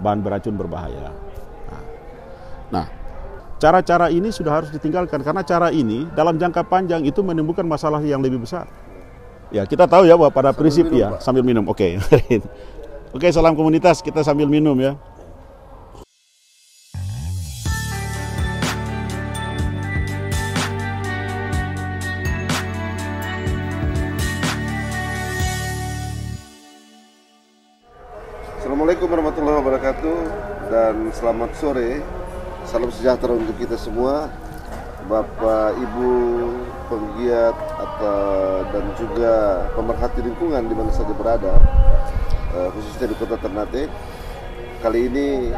bahan beracun berbahaya. Nah, cara-cara ini sudah harus ditinggalkan karena cara ini dalam jangka panjang itu menimbulkan masalah yang lebih besar. Ya, kita tahu ya bahwa pada prinsip ya, sambil minum. Oke. Oke, salam komunitas, kita sambil minum ya. Assalamualaikum warahmatullahi wabarakatuh dan selamat sore. Salam sejahtera untuk kita semua, Bapak, Ibu, penggiat dan juga pemerhati lingkungan di mana saja berada, khususnya di Kota Ternate. Kali ini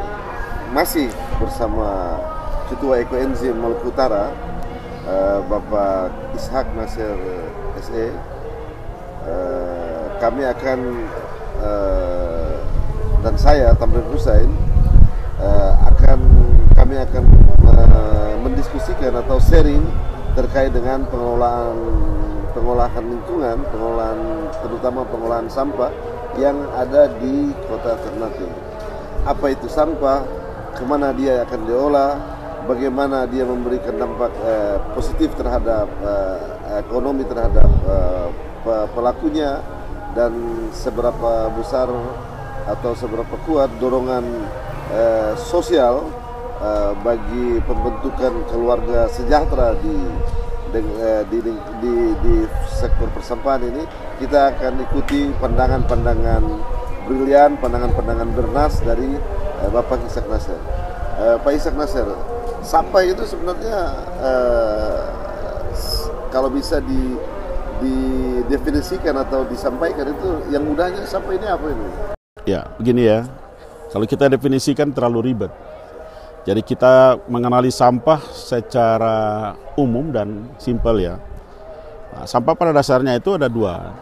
masih bersama Ketua Ekoenzim Maluku Utara, Bapak Ishak Nasir SE. Kami akan dan saya Tamrin Hussein kami akan mendiskusikan atau sharing terkait dengan pengolahan lingkungan, terutama pengolahan sampah yang ada di Kota Ternate. Apa itu sampah, kemana dia akan diolah, bagaimana dia memberikan dampak positif terhadap ekonomi terhadap pelakunya, dan seberapa besar atau seberapa kuat dorongan sosial bagi pembentukan keluarga sejahtera di sektor persampahan ini. Kita akan ikuti pandangan-pandangan brilian, pandangan-pandangan bernas dari Bapak Ishak Nasir. Pak Ishak Nasir, sampah itu sebenarnya kalau bisa didefinisikan atau disampaikan, itu yang mudahnya sampah ini apa ini? Ya, begini ya, kalau kita definisikan terlalu ribet. Jadi kita mengenali sampah secara umum dan simpel ya. Nah, sampah pada dasarnya itu ada dua.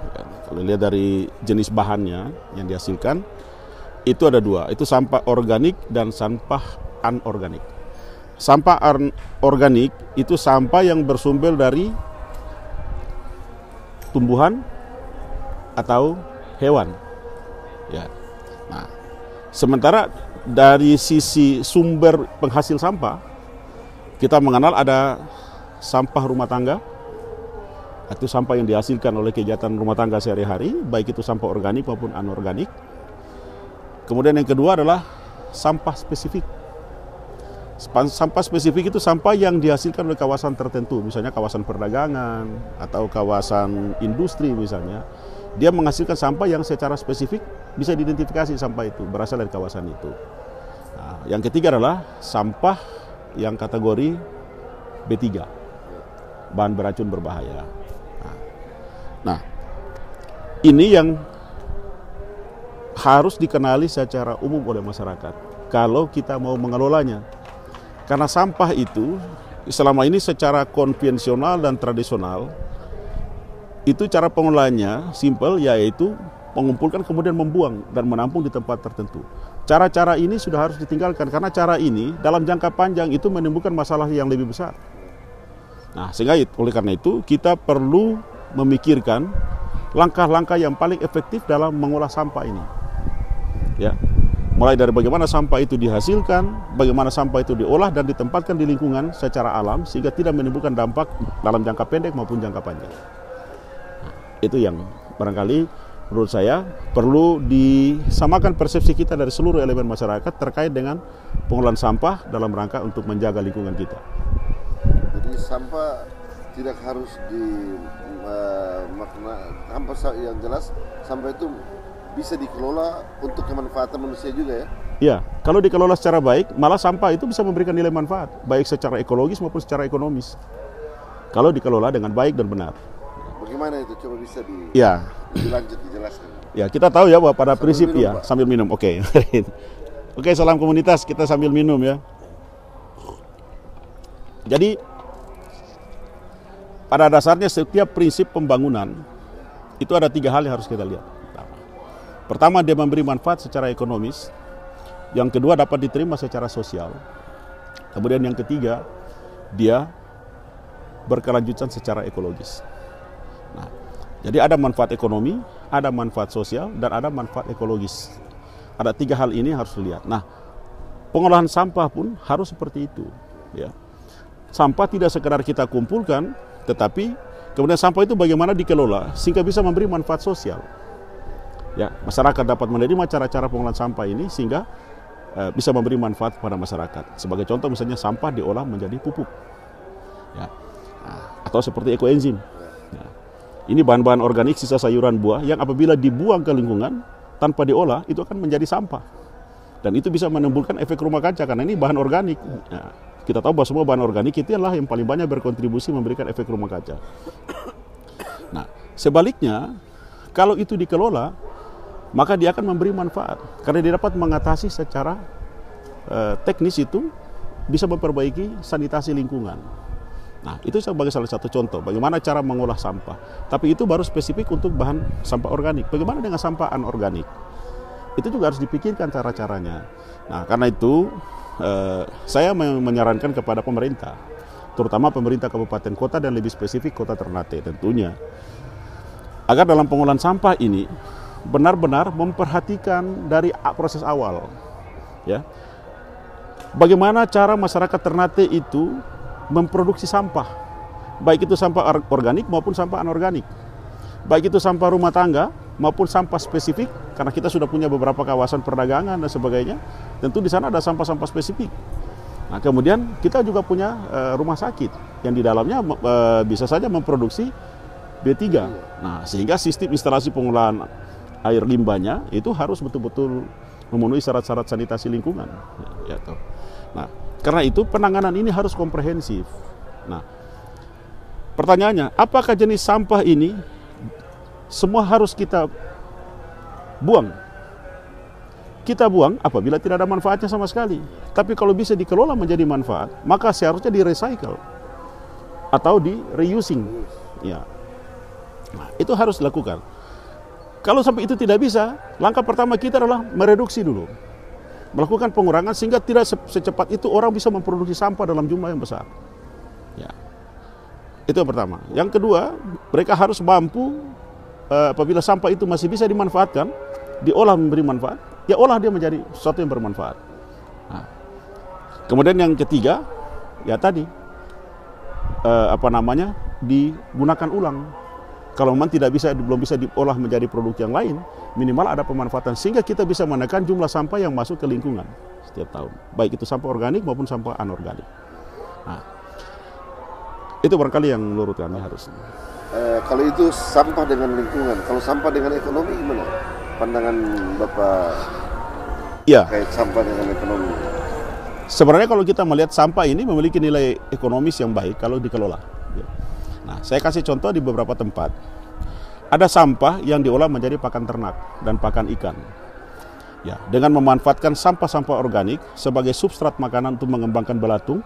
Kalau lihat dari jenis bahannya yang dihasilkan, itu ada dua. Itu sampah organik dan sampah anorganik. Sampah organik itu sampah yang bersumber dari tumbuhan atau hewan. Ya. Nah, sementara dari sisi sumber penghasil sampah, kita mengenal ada sampah rumah tangga, itu sampah yang dihasilkan oleh kegiatan rumah tangga sehari-hari, baik itu sampah organik maupun anorganik. Kemudian yang kedua adalah sampah spesifik. Sampah spesifik itu sampah yang dihasilkan oleh kawasan tertentu, misalnya kawasan perdagangan atau kawasan industri misalnya. Dia menghasilkan sampah yang secara spesifik bisa diidentifikasi sampah itu berasal dari kawasan itu. Nah, yang ketiga adalah sampah yang kategori B3, bahan beracun berbahaya. Nah, ini yang harus dikenali secara umum oleh masyarakat kalau kita mau mengelolanya. Karena sampah itu selama ini secara konvensional dan tradisional, itu cara pengolahannya simple, yaitu mengumpulkan kemudian membuang dan menampung di tempat tertentu. Cara-cara ini sudah harus ditinggalkan karena cara ini dalam jangka panjang itu menimbulkan masalah yang lebih besar. Nah, sehingga oleh karena itu kita perlu memikirkan langkah-langkah yang paling efektif dalam mengolah sampah ini. Ya. Mulai dari bagaimana sampah itu dihasilkan, bagaimana sampah itu diolah dan ditempatkan di lingkungan secara alam sehingga tidak menimbulkan dampak dalam jangka pendek maupun jangka panjang. Itu yang barangkali menurut saya perlu disamakan persepsi kita dari seluruh elemen masyarakat terkait dengan pengolahan sampah dalam rangka untuk menjaga lingkungan kita. Jadi sampah tidak harus sampah yang jelas, sampah itu bisa dikelola untuk kemanfaatan manusia juga ya? Ya, kalau dikelola secara baik, malah sampah itu bisa memberikan nilai manfaat, baik secara ekologis maupun secara ekonomis. Kalau dikelola dengan baik dan benar. Bagaimana itu? Coba bisa dilanjut dijelaskan. Ya, kita tahu ya bahwa pada sambil prinsip minum, ya, Pak. sambil minum. Oke. Oke, salam komunitas, kita sambil minum ya. Jadi pada dasarnya setiap prinsip pembangunan itu ada tiga hal yang harus kita lihat. Pertama, dia memberi manfaat secara ekonomis. Yang kedua, dapat diterima secara sosial. Kemudian yang ketiga, dia berkelanjutan secara ekologis. Nah, jadi ada manfaat ekonomi, ada manfaat sosial, dan ada manfaat ekologis. Ada 3 hal ini yang harus dilihat. Nah, pengolahan sampah pun harus seperti itu. Ya. Sampah tidak sekedar kita kumpulkan, tetapi kemudian sampah itu bagaimana dikelola sehingga bisa memberi manfaat sosial. Ya, masyarakat dapat menerima cara-cara pengolahan sampah ini sehingga bisa memberi manfaat kepada masyarakat. Sebagai contoh misalnya sampah diolah menjadi pupuk. Ya. Atau seperti ekoenzim. Ya. Ini bahan-bahan organik sisa sayuran buah yang apabila dibuang ke lingkungan tanpa diolah itu akan menjadi sampah. Dan itu bisa menimbulkan efek rumah kaca karena ini bahan organik. Ya. Kita tahu bahwa semua bahan organik itu adalah yang paling banyak berkontribusi memberikan efek rumah kaca. Nah, sebaliknya kalau itu dikelola maka dia akan memberi manfaat karena dia dapat mengatasi secara teknis itu bisa memperbaiki sanitasi lingkungan. Nah, itu sebagai salah satu contoh bagaimana cara mengolah sampah. Tapi itu baru spesifik untuk bahan sampah organik. Bagaimana dengan sampah anorganik? Itu juga harus dipikirkan cara-caranya. Nah, karena itu saya menyarankan kepada pemerintah, terutama pemerintah kabupaten kota dan lebih spesifik kota Ternate tentunya, agar dalam pengolahan sampah ini benar-benar memperhatikan dari proses awal. Ya. Bagaimana cara masyarakat Ternate itu memproduksi sampah, baik itu sampah organik maupun sampah anorganik, baik itu sampah rumah tangga maupun sampah spesifik, karena kita sudah punya beberapa kawasan perdagangan dan sebagainya, tentu di sana ada sampah-sampah spesifik. Nah, kemudian kita juga punya rumah sakit yang di dalamnya bisa saja memproduksi B3. Nah, sehingga sistem instalasi pengolahan air limbahnya itu harus betul-betul memenuhi syarat-syarat sanitasi lingkungan. Ya, toh. Nah, karena itu penanganan ini harus komprehensif. Nah, pertanyaannya, apakah jenis sampah ini semua harus kita buang? Kita buang apabila tidak ada manfaatnya sama sekali. Tapi kalau bisa dikelola menjadi manfaat, maka seharusnya di-recycle atau di-reusing. Ya. Nah, itu harus dilakukan. Kalau sampai itu tidak bisa, langkah pertama kita adalah mereduksi dulu. Melakukan pengurangan sehingga tidak secepat itu orang bisa memproduksi sampah dalam jumlah yang besar. Ya. Itu yang pertama. Yang kedua, mereka harus mampu apabila sampah itu masih bisa dimanfaatkan, diolah memberi manfaat, ya olah dia menjadi sesuatu yang bermanfaat. Nah. Kemudian yang ketiga, ya tadi digunakan ulang. Kalau memang belum bisa diolah menjadi produk yang lain, minimal ada pemanfaatan sehingga kita bisa menekan jumlah sampah yang masuk ke lingkungan setiap tahun, baik itu sampah organik maupun sampah anorganik. Nah, itu barangkali yang menurut kami harus. Kalau itu sampah dengan lingkungan, kalau sampah dengan ekonomi gimana? Pandangan Bapak ya, terkait sampah dengan ekonomi. Sebenarnya kalau kita melihat sampah ini memiliki nilai ekonomis yang baik kalau dikelola. Nah, saya kasih contoh di beberapa tempat. Ada sampah yang diolah menjadi pakan ternak dan pakan ikan. Ya, dengan memanfaatkan sampah-sampah organik sebagai substrat makanan untuk mengembangkan belatung.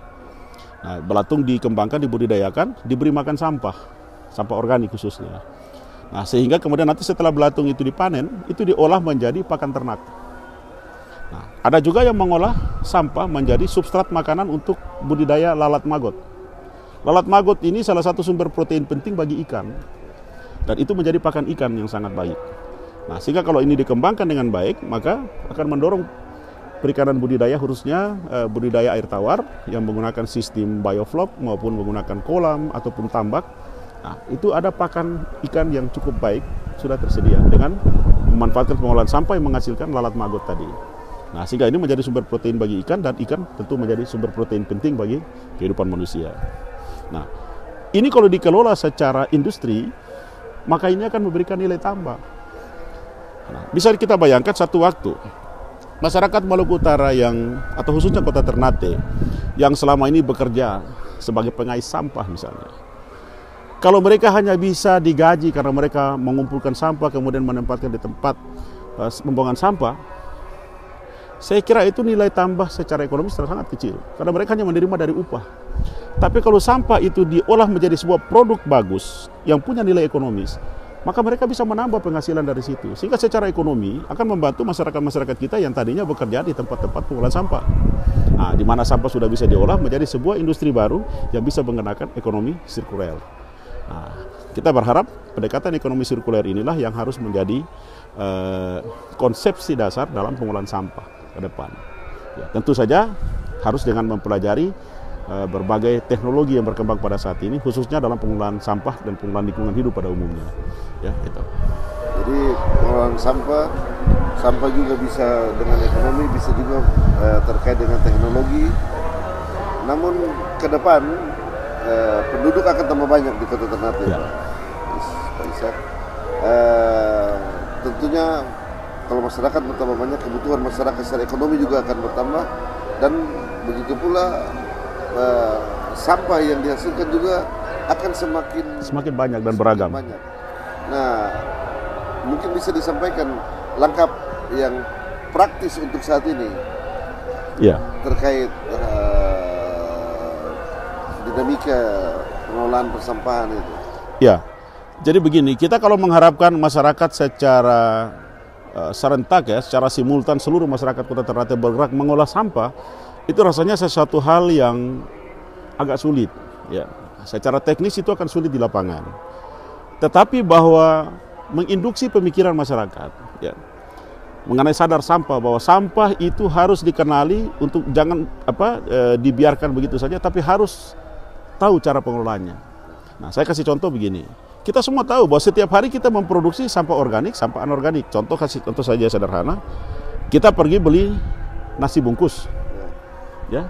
Nah, belatung dikembangkan, dibudidayakan, diberi makan sampah organik khususnya. Nah, sehingga kemudian nanti setelah belatung itu dipanen, itu diolah menjadi pakan ternak. Nah, ada juga yang mengolah sampah menjadi substrat makanan untuk budidaya lalat maggot. Lalat maggot ini salah satu sumber protein penting bagi ikan. Dan itu menjadi pakan ikan yang sangat baik. Nah, sehingga kalau ini dikembangkan dengan baik, maka akan mendorong perikanan budidaya, khususnya budidaya air tawar yang menggunakan sistem bioflok maupun menggunakan kolam ataupun tambak. Nah, itu ada pakan ikan yang cukup baik sudah tersedia dengan memanfaatkan pengolahan sampah yang menghasilkan lalat maggot tadi. Nah, sehingga ini menjadi sumber protein bagi ikan, dan ikan tentu menjadi sumber protein penting bagi kehidupan manusia. Nah, ini kalau dikelola secara industri, maka ini akan memberikan nilai tambah. Nah, bisa kita bayangkan satu waktu masyarakat Maluku Utara atau khususnya kota Ternate yang selama ini bekerja sebagai pengais sampah misalnya. Kalau mereka hanya bisa digaji karena mereka mengumpulkan sampah kemudian menempatkan di tempat pembuangan sampah, saya kira itu nilai tambah secara ekonomis sangat kecil karena mereka hanya menerima dari upah. Tapi kalau sampah itu diolah menjadi sebuah produk bagus yang punya nilai ekonomis, maka mereka bisa menambah penghasilan dari situ. Sehingga secara ekonomi akan membantu masyarakat-masyarakat kita yang tadinya bekerja di tempat-tempat pengolahan sampah. Nah, di mana sampah sudah bisa diolah menjadi sebuah industri baru yang bisa menggunakan ekonomi sirkuler. Nah, kita berharap pendekatan ekonomi sirkuler inilah yang harus menjadi konsepsi dasar dalam pengelolaan sampah ke depan. Ya, tentu saja harus dengan mempelajari berbagai teknologi yang berkembang pada saat ini, khususnya dalam pengelolaan sampah dan pengelolaan lingkungan hidup pada umumnya. Ya, itu. Jadi pengelolaan sampah juga bisa dengan ekonomi, bisa juga terkait dengan teknologi. Namun ke depan penduduk akan tambah banyak di Kota Ternate, ya. Pak Ishak. Tentunya kalau masyarakat bertambah banyak, kebutuhan masyarakat secara ekonomi juga akan bertambah, dan begitu pula sampah yang dihasilkan juga akan semakin banyak dan beragam. Banyak. Nah, mungkin bisa disampaikan langkah yang praktis untuk saat ini, ya, terkait dinamika pengelolaan persampahan itu. Ya, jadi begini, kita kalau mengharapkan masyarakat secara serentak, ya, secara simultan seluruh masyarakat Kota Ternate bergerak mengolah sampah, itu rasanya sesuatu hal yang agak sulit. Ya, secara teknis itu akan sulit di lapangan. Tetapi bahwa menginduksi pemikiran masyarakat, ya, mengenai sadar sampah, bahwa sampah itu harus dikenali untuk jangan dibiarkan begitu saja, tapi harus tahu cara pengelolaannya. Nah, saya kasih contoh begini. Kita semua tahu bahwa setiap hari kita memproduksi sampah organik, sampah anorganik. Kasih contoh saja sederhana. Kita pergi beli nasi bungkus, ya,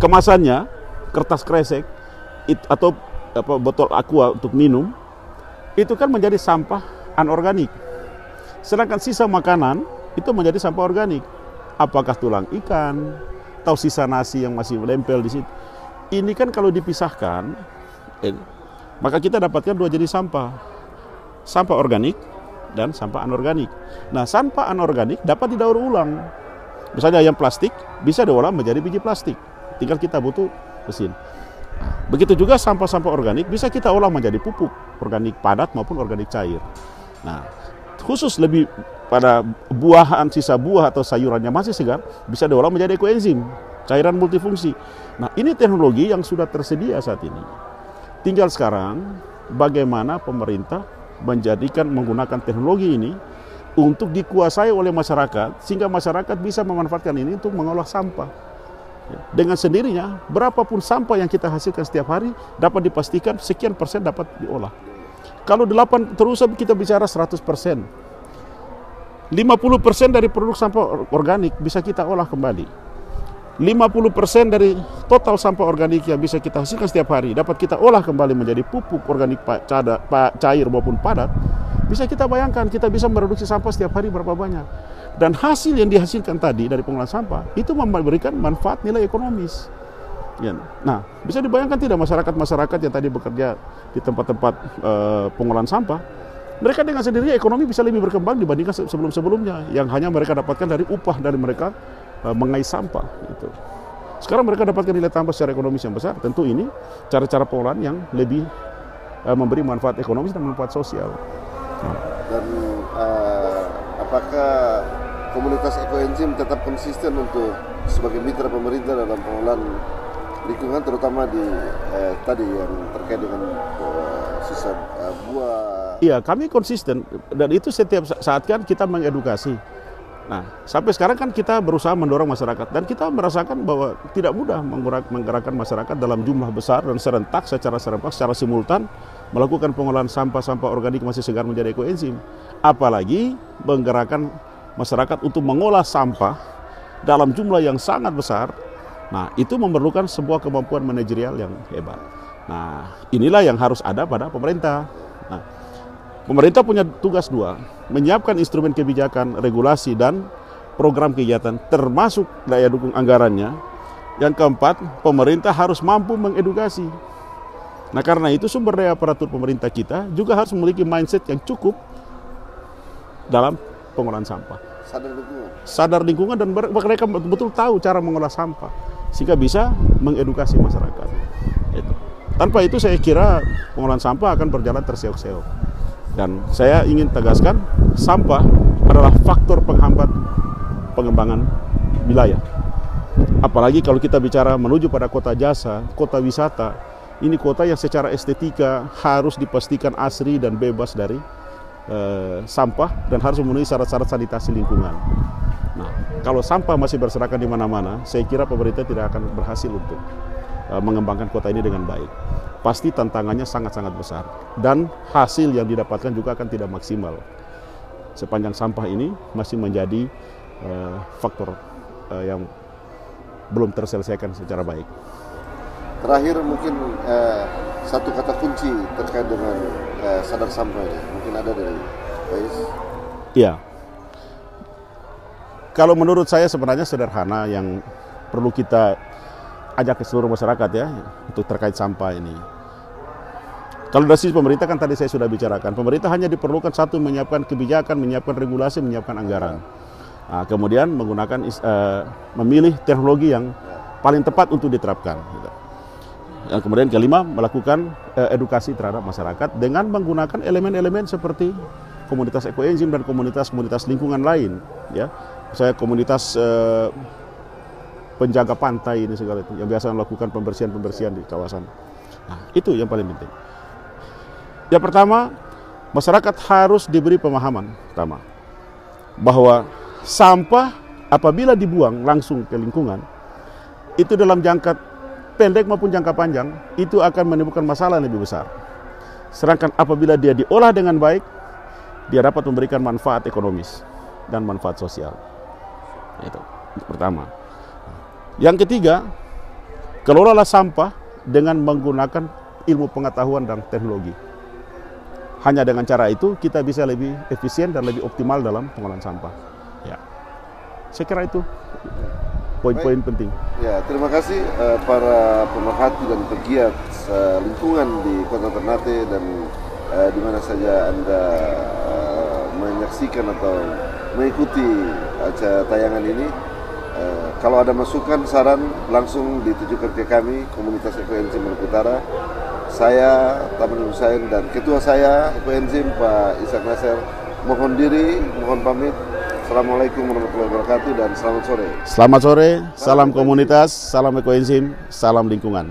kemasannya kertas kresek atau botol aqua untuk minum, itu kan menjadi sampah anorganik. Sedangkan sisa makanan itu menjadi sampah organik. Apakah tulang ikan atau sisa nasi yang masih menempel di situ. Ini kan kalau dipisahkan, maka kita dapatkan dua jenis sampah. Sampah organik dan sampah anorganik. Nah, sampah anorganik dapat didaur ulang. Misalnya yang plastik bisa diolah menjadi biji plastik. Tinggal kita butuh mesin. Begitu juga sampah-sampah organik bisa kita olah menjadi pupuk, organik padat maupun organik cair. Nah, khusus lebih pada buahan, sisa buah atau sayurannya masih segar, bisa diolah menjadi ekoenzim, cairan multifungsi. Nah, ini teknologi yang sudah tersedia saat ini. Tinggal sekarang bagaimana pemerintah menggunakan teknologi ini untuk dikuasai oleh masyarakat, sehingga masyarakat bisa memanfaatkan ini untuk mengolah sampah. Dengan sendirinya, berapapun sampah yang kita hasilkan setiap hari dapat dipastikan sekian persen dapat diolah. Kalau 8 terus kita bicara 100%. 50% dari produk sampah organik bisa kita olah kembali. 50% dari total sampah organik yang bisa kita hasilkan setiap hari dapat kita olah kembali menjadi pupuk organik cair maupun padat. Bisa kita bayangkan kita bisa memproduksi sampah setiap hari berapa banyak. Dan hasil yang dihasilkan tadi dari pengolahan sampah itu memberikan manfaat nilai ekonomis. Ya. Nah, bisa dibayangkan tidak masyarakat-masyarakat yang tadi bekerja di tempat-tempat pengolahan sampah, mereka dengan sendirinya ekonomi bisa lebih berkembang dibandingkan sebelum-sebelumnya yang hanya mereka dapatkan dari upah dari mereka mengais sampah. Gitu. Sekarang mereka dapatkan nilai tambah secara ekonomis yang besar. Tentu ini cara-cara pengolahan yang lebih memberi manfaat ekonomis dan manfaat sosial. Dan apakah komunitas ekoenzim tetap konsisten untuk sebagai mitra pemerintah dalam pengolahan lingkungan, terutama di tadi yang terkait dengan sisa buah? Iya, kami konsisten, dan itu setiap saat kan kita mengedukasi. Nah, sampai sekarang kan kita berusaha mendorong masyarakat, dan kita merasakan bahwa tidak mudah menggerakkan masyarakat dalam jumlah besar dan serentak secara simultan melakukan pengolahan sampah-sampah organik masih segar menjadi ekoenzim. Apalagi menggerakkan masyarakat untuk mengolah sampah dalam jumlah yang sangat besar. Nah, itu memerlukan sebuah kemampuan manajerial yang hebat. Nah, inilah yang harus ada pada pemerintah. Nah, pemerintah punya tugas dua, menyiapkan instrumen kebijakan, regulasi, dan program kegiatan, termasuk daya dukung anggarannya. Yang keempat, pemerintah harus mampu mengedukasi. Nah, karena itu sumber daya aparatur pemerintah kita juga harus memiliki mindset yang cukup dalam pengolahan sampah. Sadar lingkungan dan mereka betul-betul tahu cara mengolah sampah sehingga bisa mengedukasi masyarakat. Itu. Tanpa itu saya kira pengolahan sampah akan berjalan terseok-seok. Dan saya ingin tegaskan, sampah adalah faktor penghambat pengembangan wilayah. Apalagi kalau kita bicara menuju pada kota jasa, kota wisata, ini kota yang secara estetika harus dipastikan asri dan bebas dari sampah dan harus memenuhi syarat-syarat sanitasi lingkungan. Nah, kalau sampah masih berserakan di mana-mana, saya kira pemerintah tidak akan berhasil untuk mengembangkan kota ini dengan baik. Pasti tantangannya sangat-sangat besar dan hasil yang didapatkan juga akan tidak maksimal. Sepanjang sampah ini masih menjadi faktor yang belum terselesaikan secara baik. Terakhir mungkin satu kata kunci terkait dengan sadar sampah ini. Mungkin ada dari Pak Is? Iya. Kalau menurut saya sebenarnya sederhana yang perlu kita ajak ke seluruh masyarakat ya untuk terkait sampah ini. Kalau dari sisi pemerintah kan tadi saya sudah bicarakan, pemerintah hanya diperlukan satu menyiapkan kebijakan, menyiapkan regulasi, menyiapkan anggaran. Nah, kemudian menggunakan memilih teknologi yang paling tepat untuk diterapkan. Gitu. Dan kemudian kelima melakukan edukasi terhadap masyarakat dengan menggunakan elemen-elemen seperti komunitas ekoenzim dan komunitas-komunitas lingkungan lain, ya. Saya komunitas penjaga pantai ini segala itu yang biasa melakukan pembersihan di kawasan. Nah, itu yang paling penting. Yang pertama, masyarakat harus diberi pemahaman pertama bahwa sampah apabila dibuang langsung ke lingkungan itu dalam jangka pendek maupun jangka panjang itu akan menimbulkan masalah yang lebih besar. Sedangkan apabila dia diolah dengan baik, dia dapat memberikan manfaat ekonomis dan manfaat sosial. Itu pertama. Yang ketiga, kelolalah sampah dengan menggunakan ilmu pengetahuan dan teknologi. Hanya dengan cara itu kita bisa lebih efisien dan lebih optimal dalam pengolahan sampah. Ya, saya kira itu poin-poin penting. Ya, terima kasih para pemerhati dan pegiat lingkungan di Kota Ternate dan di mana saja Anda menyaksikan atau mengikuti acara tayangan ini. Kalau ada masukan, saran, langsung ditujukan ke kami, Komunitas Ekoenzim Maluku Utara. Saya, Taman Husain, dan Ketua saya, Ekoenzim, Pak Ishak Nasir, mohon diri, mohon pamit. Assalamualaikum warahmatullahi wabarakatuh dan selamat sore. Selamat sore, salam komunitas, salam ekoenzim, salam lingkungan.